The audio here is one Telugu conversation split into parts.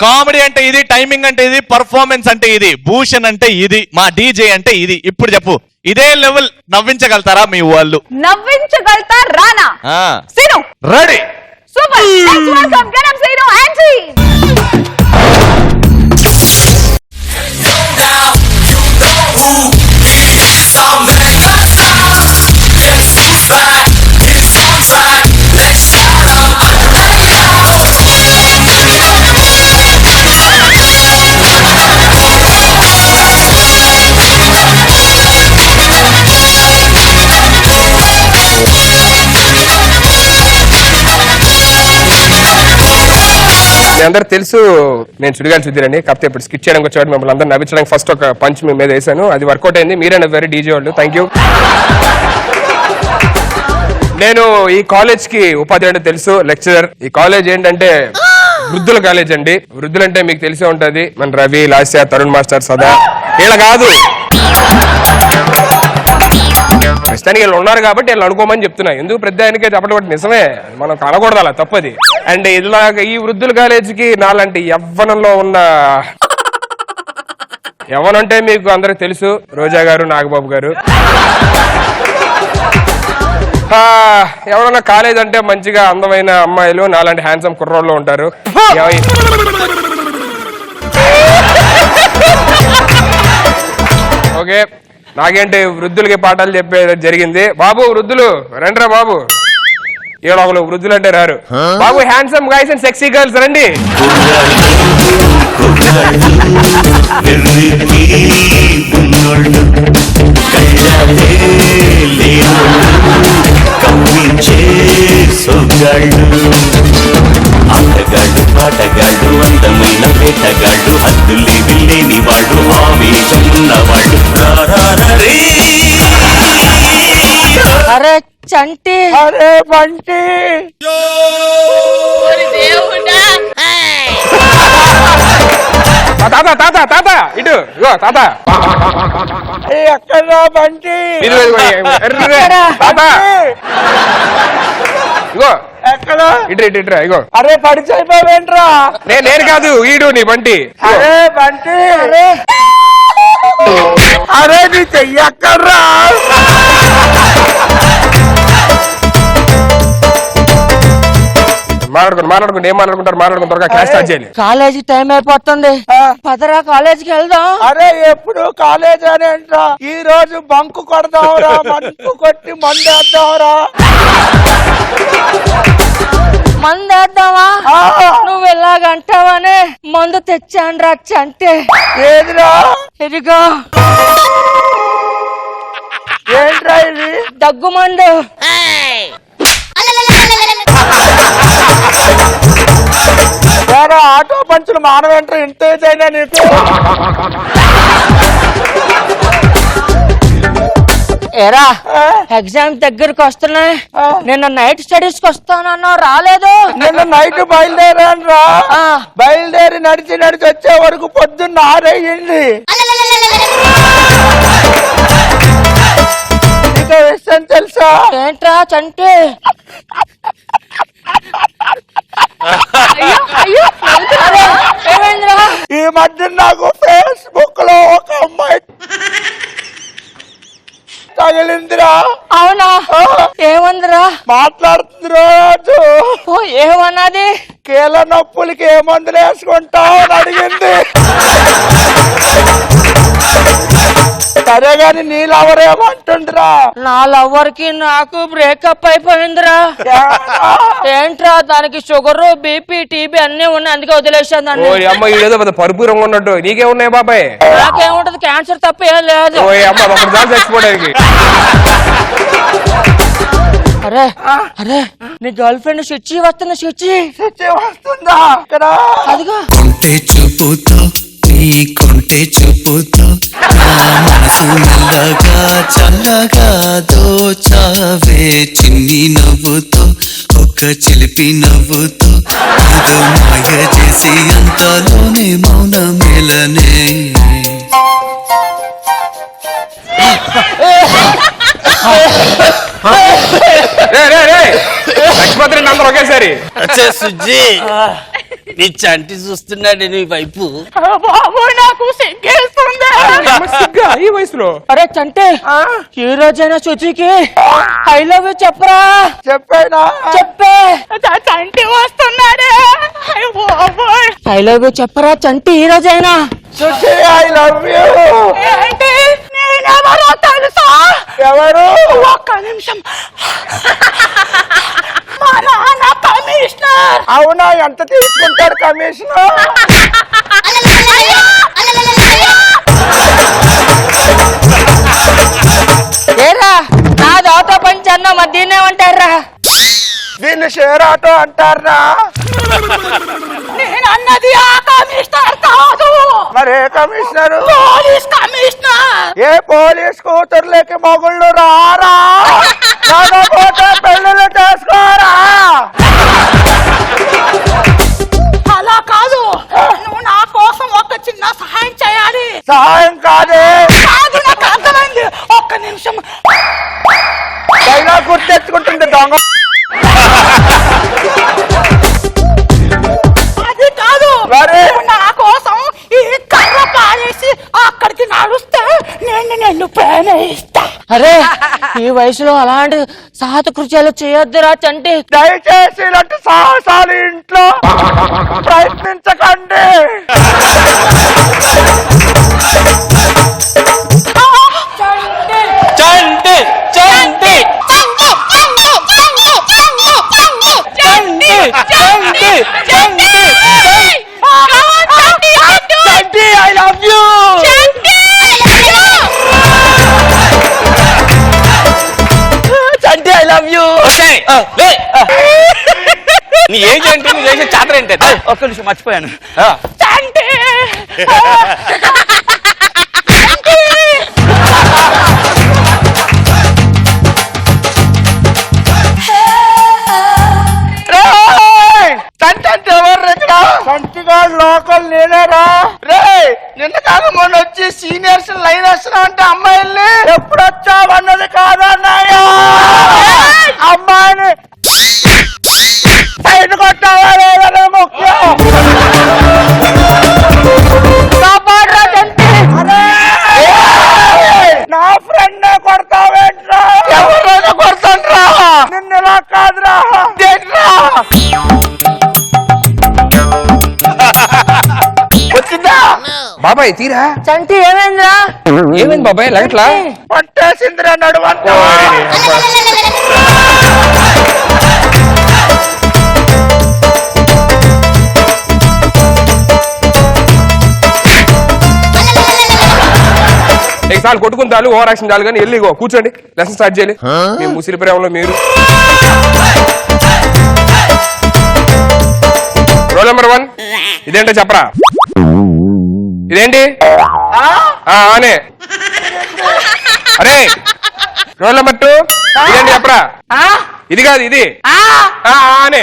కామెడీ అంటే ఇది, టైమింగ్ అంటే ఇది, పర్ఫార్మెన్స్ అంటే ఇది, భూషణ్ అంటే ఇది, మా డీజే అంటే ఇది. ఇప్పుడు చెప్పు, ఇదే లెవెల్ నవ్వించగలుగుతారా మీ వాళ్ళు? నవ్వించగలుగుతారా? Seenu ready. Super. Let's welcome getup Seenu and team. మీ అందరూ తెలుసు నేను చుడిగాలి సుధీరని. కాకపోతే ఇప్పుడు స్కిట్ చేయడానికి వచ్చేవాడు మిమ్మల్ని అందరూ నవ్వించడానికి ఫస్ట్ ఒక పంచ్ మీ మీద వేసాను, అది వర్కౌట్ అయింది. మీరే నవ్వారు డీజే వాళ్ళు, థ్యాంక్ యూ. నేను ఈ కాలేజ్ కి ఉపాధ్యాయుడు తెలుసు, లెక్చరర్. ఈ కాలేజ్ ఏంటంటే వృద్ధుల కాలేజ్ అండి. వృద్ధులంటే మీకు తెలిసే ఉంటది, మన రవి, లాస్య, తరుణ్ మాస్టర్, సదా. వీళ్ళ కాదు, ప్రస్తుతానికి వీళ్ళు ఉన్నారు కాబట్టి వీళ్ళు అనుకోమని చెప్తున్నా. ఎందుకు పెద్ద ఆయనకే చెప్పడం నిజమే, మనం కనకూడదు, అలా తప్పది. అండ్ ఇలాగ ఈ వృద్ధుల కాలేజీకి నాలాంటి యవ్వనంలో ఉన్న యవ్వనంటే మీకు అందరికి తెలుసు, రోజా గారు, నాగబాబు గారు. ఎవరన్నా కాలేజ్ అంటే మంచిగా అందమైన అమ్మాయిలు, నాలాంటి హ్యాండ్సమ్ కుర్రోళ్ళు ఉంటారు. ఓకే, నాకేంటి వృద్ధులకి పాఠాలు చెప్పే జరిగింది. బాబు వృద్ధులు రండిరా బాబు. ఏడో ఒకరు వృద్ధులు అంటే రారు. బాబు handsome guys and sexy girls రండి. ఆటగాడు పాటగాడు అందమైన వేటగాడు హద్దులే వెళ్ళేని వాడు ఆవేశం ఉన్నవాడు. అరే చంటి, అరే బంటి, తాత తాత తాత ఇటు ఇగో తాత. ఎక్కడ బంటి? తాత ఇగో ఎక్కడ? ఇటు ఇటు ఇటురా ఇగో. అరే పడిపోయింట్రా. నేను కాదు, ఈడు నీ బంటి. అరే బంటి, అరే నీ చెయ్యి ఎక్కడ్రా? మాట్లాడుకుంటే ఏం మాట్లాడుకుంటారు? మాట్లాడుకుంటారు, క్లాస్ స్టార్ట్ చేయాలి. కాలేజీ టైం అయిపోతుంది, పదరా కాలేజీకి వెళ్దాం. అరే ఎప్పుడు కాలేజ్ అని అంటా, ఈ రోజు బంకు కొడదాంరా, మంకు కొట్టి మందేద్దాంరా. మందేద్దామా? నువ్వు ఎలాగంటావనే మందు తెచ్చాను చంటే. ఏదిరా? ఇదిగో. ఏంట్రా ఇది? దగ్గు మందు. ఆటో పంచులు మానవేంట్రా, ఇంత అయినా నీకు? ఏరా ఎగ్జామ్ దగ్గరకు వస్తున్నాయి, నిన్న నైట్ స్టడీస్ కి వస్తానన్నా రాలేదు. నిన్న నైట్ బయలుదేరాను రా. బయలుదేరి నడిచి వచ్చే వరకు పొద్దున్న 6 అయ్యింది. నీకు విషయం తెలుసా? ఏంట్రా చంటి? ఈ మధ్య నాకు ఫేస్బుక్ లో ఒక అమ్మాయి తగిలిందిరా. అవునా? ఏమందిరా? మాట్లాడుతుంది రోజు. ఏమన్నది? కీళ్ళ నొప్పులకి ఏ మందులు వేసుకుంటావు అని అడిగింది. సరే గాని నీ లవర్ ఏమంటుండ్రా? నా లవర్ కి నాకు బ్రేకప్ అయిపోయిందిరా. ఏంట్రా? దానికి షుగర్, బీపీ, టీబీ అన్ని ఉన్నాయి, అందుకే వదిలేసాను. అమ్మ ఏదో పరుపు రంగు ఉన్నట్టు నీకే ఉన్నాయి బాబాయ్? నాకేముంటది, క్యాన్సర్ తప్ప ఏం లేదు. చచ్చిపోవడానికి. అరే అరే, నీ గర్ల్ ఫ్రెండ్ శుచి వస్తుంది. శుచి వస్తుందా? ఇక్కడ అదిగో. కొంటే చూపుతో నీ కొంటే చూపుతో నా మనసు మెల్లగా చల్లగా దోచావే చిన్ని నవ్వుతో, ఒక చిలిపి నవ్వుతో ఏదో మాయ చేసి అంతలోనే మౌన మేలనే. లక్ష్మీ అందరూ ఒకేసారి సుజ్జి నీ చంటి చూస్తున్నాడు నీ వైపు. బాబు నాకు సిగ్గేస్తుంది. సిగ్గా ఈ వయసులో? అరే చంటే, ఈ రోజైనా శుచికి ఐ లవ్ యూ చెప్పరా. చెప్పేనా? చెప్పే. చంటి వస్తున్నాడే. ఐ లవ్ యూ చెప్పరా చంటి ఈ రోజైనా. శుచి ఐ లవ్ యూ. ఏంటి నేనెవరో తెలుసా? ఎవరు? ఒక్క నిమిషం. మా నాన్న కమిషనర్. అవునా? ఎంత తీసుకుంటాడు కమిషనర్? ఏరా నా దాతో పంచన్న మధ్యనేమంటారా? దీన్ని షేర్ ఆటో అంటారా? నేను అన్నది ఆ కమిషనర్ కాదు, మరి ఏ కమిషనర్? Police commissioner. ఏ పోలీస్ కూతుర్లకి మొగుళ్ళు రారా? లేకపోతే పెళ్ళిళ్ళు చేసుకోరా? అలా కాదు, నువ్వు నా కోసం ఒక చిన్న సహాయం చేయాలి. సహాయం కాదే, కాదు నాకు అర్థమైంది. ఒక్క నిమిషం. అయినా గుర్తెచ్చుకుంటుంది దొంగ. అది కాదు, మరి? నువ్వు నా కోసం ఈ కర్ర పారేసి అక్కడికి నడుస్తే నేను ప్రేమిస్తా. అరే ఈ వయసులో అలాంటి సాహస కృత్యాలు చేయొద్దురా చంటి. దయచేసి ఇలాంటి సాహసాలు ఇంట్లో ప్రయత్నించకండి. Chanti Chanti Chanti Chanti Chanti I love you. Chanti I love you. నీ ఏజ్ ఏంటి? నీ చేసే చాత్ర ఏంటి? ఒక్క నిమిషం మర్చిపోయాను. చంటి చంటిగాడు లోకల్ నేనేరా? రే నిన్న కాక మొన్న వచ్చి సీనియర్స్ లైన్ వేస్తున్నా అంటే అమ్మాయిల్ని ఎప్పుడు వచ్చావన్నది కాదన్నాయా? అమ్మాయిని సైడ్ కొట్టావా లేదనే ముఖ్యం. కాపాడరా చంటి. నా ఫ్రెండ్ కొడతావేంట్రా? ఎవరైనా కొడతాండ్రా, నిన్ను ఇలా కాదురా. వచ్చిందా బాబాయ్ తీరా? చంటి ఏమైందిరా? ఏమైంది బాబాయ్? లగట్లా పట్టేసిందిరా నడువంట. సార్లు కొట్టుకుని చాలు, ఓవర్ యాక్షన్ చాలు, కానీ వెళ్ళి కూర్చోండి, లెసన్ స్టార్ట్ చేయాలి. మీ ముసిరి ప్రేమలో మీరు. రోల్ నెంబర్ 1 ఇదేంటో చెప్పరా? ఇదేంటి? ఆనే. అరే రోల్ నెంబర్ 2 ఇదేంటి చెప్పరా? ఇది కాదు, ఇది ఆనే.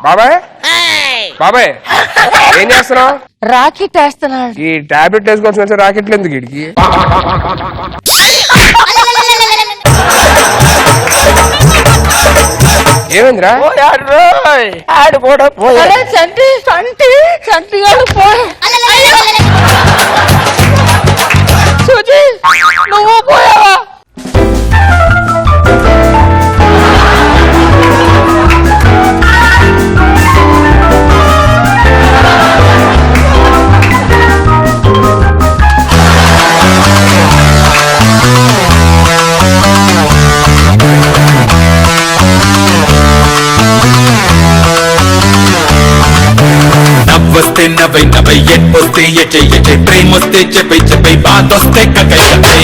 బాబాయ్ బాబాయ్ ఏం చేస్తున్నావు? రాకెట్ వేస్తున్నాడు. ఈ టాబ్లెట్ వేసుకోవాల్సిన రాకెట్లు ఎందుకు వీడికి? ఏమైందిరా? ఆడు కూడా పోయా. అరే చంటి చంటి చంటి గారు పోయి. సుజీ నువ్వు పోయావా? నవ్వొస్తే నవ్వై నవ్వై, ఎట్టొస్తే ఎచ్చై ఎచ్చై, ప్రేమొస్తే చెప్పై చెప్పై, బాధొస్తే కకై కకై.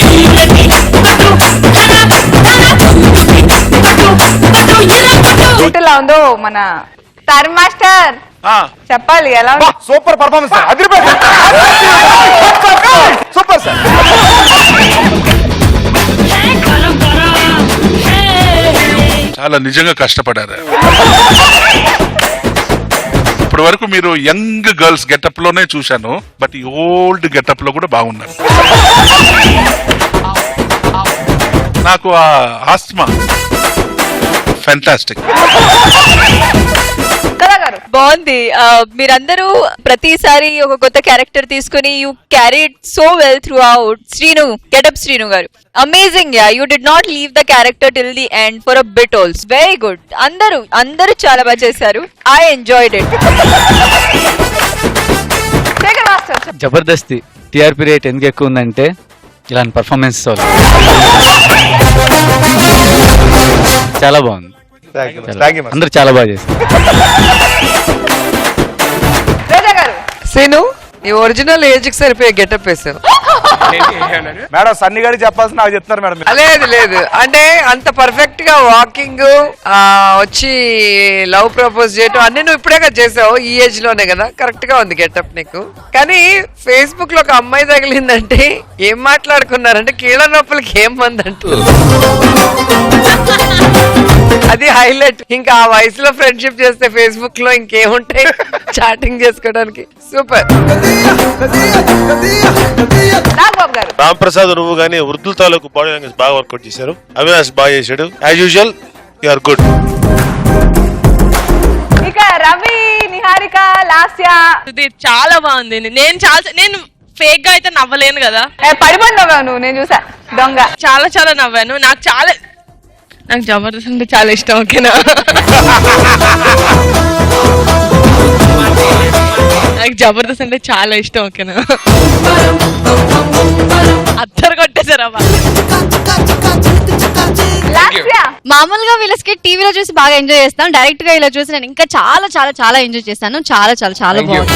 ఎలా ఉందో మన తారన్ మాస్టర్ చెప్పాలి ఎలా ఉంది? సూపర్ పర్ఫార్మెన్స్ సార్, అదిరిపోయింది. Super sir. చాలా నిజంగా కష్టపడారు. ఇప్పటి వరకు మీరు యంగ్ గర్ల్స్ గెటప్ లోనే చూశాను, బట్ ఈ ఓల్డ్ గెటప్ లో కూడా బాగున్నారు. నాకు ఆ ఆస్మా ఫెంటాస్టిక్. బాగుంది. మీరందరూ ప్రతిసారి ఒక కొత్త క్యారెక్టర్ తీసుకుని you carried so well throughout. Srinu, getup Srinu garu, amazing. Yeah, you did not leave the character till the end for a bit also. Very good. అందరూ చాలా బాగా చేశారు. I enjoyed it. జబర్దస్తి టిఆర్పి రేట్ ఎందుకు ఎక్కువ ఉందంటే ఇలాంటి పర్ఫార్మెన్స్ చాలా బాగుంది. అందరూ చాలా బాగా చేస్తారు. సీను, నీ ఒరిజినల్ ఏజ్ కి సరిపోయే గెటప్ వేసావు. మేడం సన్ని గారికి చెప్పాల్సిన నాకు చెప్తున్నారు మేడం. లేదు అంటే అంత పర్ఫెక్ట్ గా వాకింగ్ వచ్చి లవ్ ప్రపోజ్ చేయటం అన్ని నువ్వు ఇప్పుడే కదా చేసావు. ఈ ఏజ్ లోనే కదా, కరెక్ట్ గా ఉంది గెటప్ నీకు. కానీ ఫేస్బుక్ లో ఒక అమ్మాయి తగిలిందంటే ఏం మాట్లాడుకున్నారంటే కీళ్ళ నొప్పులకి ఏం మంది అంటారు. అది హైలైట్. ఇంకా ఆ వయసులో ఫ్రెండ్షిప్ చేస్తే ఫేస్బుక్ లో ఇంకేముంటాయి చాటింగ్ చేసుకోవడానికి. సూపర్. రామ్ ప్రసాద్ నువ్వు గానీ వృద్ధుల తాలూకు బాడీ లాంగ్వేజ్ బాగా వర్కౌట్ చేశారు. అవినాష్ బాగా చేశాడు. As usual you are good. ఇక రవి, నిహారిక, లాస్య చాలా బాగుంది. నేను ఫేక్ గా అయితే నవ్వలేను కదా. పడిపోయినావు నువ్వు, నేను చూసా దొంగ. చాలా నవ్వాను. నాకు జబర్దస్త్ అంటే చాలా ఇష్టం. ఓకేనా? నాకు జబర్దస్త్ అంటే చాలా ఇష్టం. ఓకేనా? అత్తరు కొట్టేశారా? మామూలుగా వీళ్ళ స్కిట్ టీవీలో చూసి బాగా ఎంజాయ్ చేస్తాను. డైరెక్ట్ గా ఇలా చూసి నేను ఇంకా చాలా చాలా చాలా ఎంజాయ్ చేస్తాను. చాలా చాలా చాలా బాగుంది.